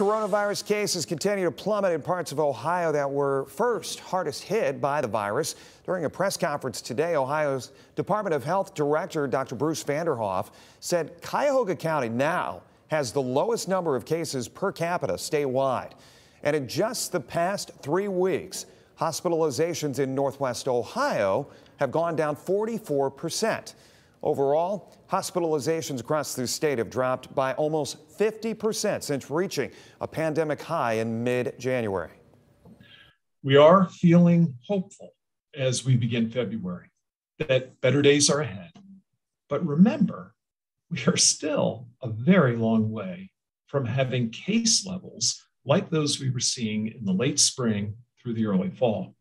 coronavirus cases continue to plummet in parts of Ohio that were first hardest hit by the virus. During a press conference today, Ohio's Department of Health Director, Dr. Bruce Vanderhoff, said Cuyahoga County now has the lowest number of cases per capita statewide. And in just the past 3 weeks, hospitalizations in Northwest Ohio have gone down 44%. Overall, hospitalizations across the state have dropped by almost 50% since reaching a pandemic high in mid-January. We are feeling hopeful as we begin February that better days are ahead. But remember, we are still a very long way from having case levels like those we were seeing in the late spring through the early fall.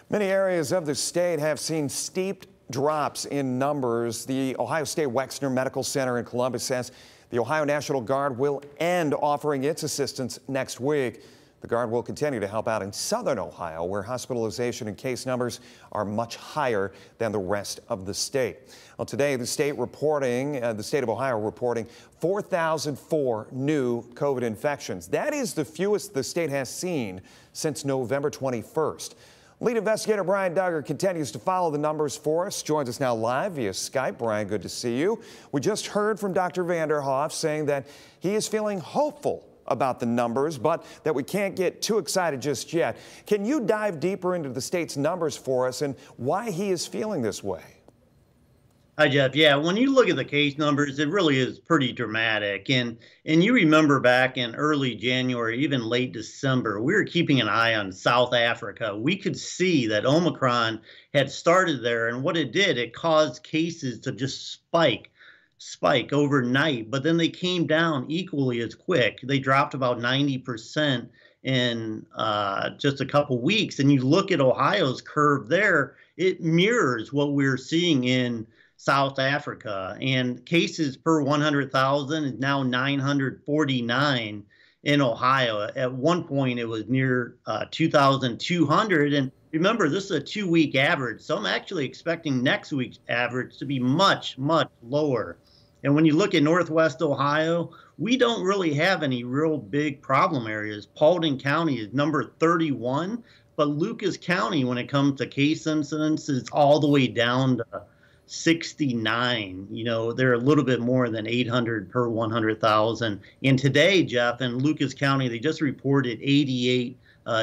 Many areas of the state have seen steep drops in numbers. The Ohio State Wexner Medical Center in Columbus says the Ohio National Guard will end offering its assistance next week. The Guard will continue to help out in southern Ohio, where hospitalization and case numbers are much higher than the rest of the state. Well, today, the state of Ohio reporting 4,004 new COVID infections. That is the fewest the state has seen since November 21st. Lead investigator Brian Duggar continues to follow the numbers for us. Joins us now live via Skype. Brian, good to see you. We just heard from Dr. Vanderhoff saying that he is feeling hopeful about the numbers, but that we can't get too excited just yet. Can you dive deeper into the state's numbers for us and why he is feeling this way? Hi, Jeff. Yeah, when you look at the case numbers, it really is pretty dramatic. And you remember back in early January, even late December, we were keeping an eye on South Africa. We could see that Omicron had started there. And what it did, it caused cases to just spike overnight. But then they came down equally as quick. They dropped about 90% in just a couple weeks. And you look at Ohio's curve there, it mirrors what we're seeing in South Africa, and cases per 100,000 is now 949 in Ohio. At one point, it was near 2,200. And remember, this is a 2-week average, so I'm actually expecting next week's average to be much, much lower. And when you look at Northwest Ohio, we don't really have any real big problem areas. Paulding County is number 31, but Lucas County, when it comes to case incidence, is all the way down to 69. You know, they're a little bit more than 800 per 100,000. And today, Jeff, in Lucas County, they just reported 88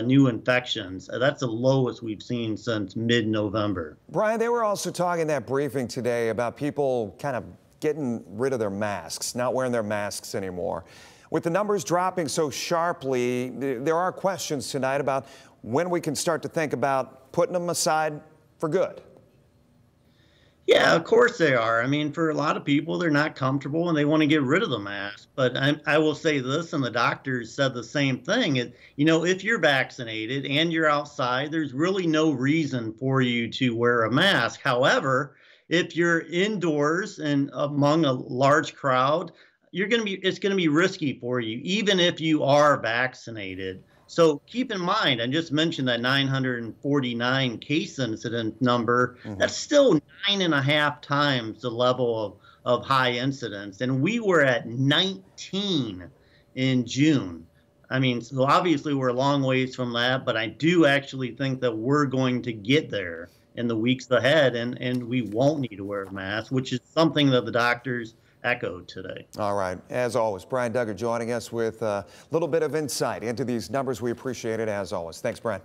new infections. That's the lowest we've seen since mid-November. Brian, they were also talking in that briefing today about people kind of getting rid of their masks, not wearing their masks anymore. With the numbers dropping so sharply, there are questions tonight about when we can start to think about putting them aside for good. Yeah, of course they are. I mean, for a lot of people, they're not comfortable and they want to get rid of the mask. But I will say this, and the doctors said the same thing. You know, if you're vaccinated and you're outside, there's really no reason for you to wear a mask. However, if you're indoors and among a large crowd, it's going to be risky for you, even if you are vaccinated. So keep in mind, I just mentioned that 949 case incident number. That's still 9.5 times the level of high incidence. And we were at 19 in June. I mean, so obviously we're a long ways from that, but I do actually think that we're going to get there in the weeks ahead, and we won't need to wear a mask, which is something that the doctors echoed today. All right. As always, Brian Duggar joining us with a little bit of insight into these numbers. We appreciate it as always. Thanks, Brian.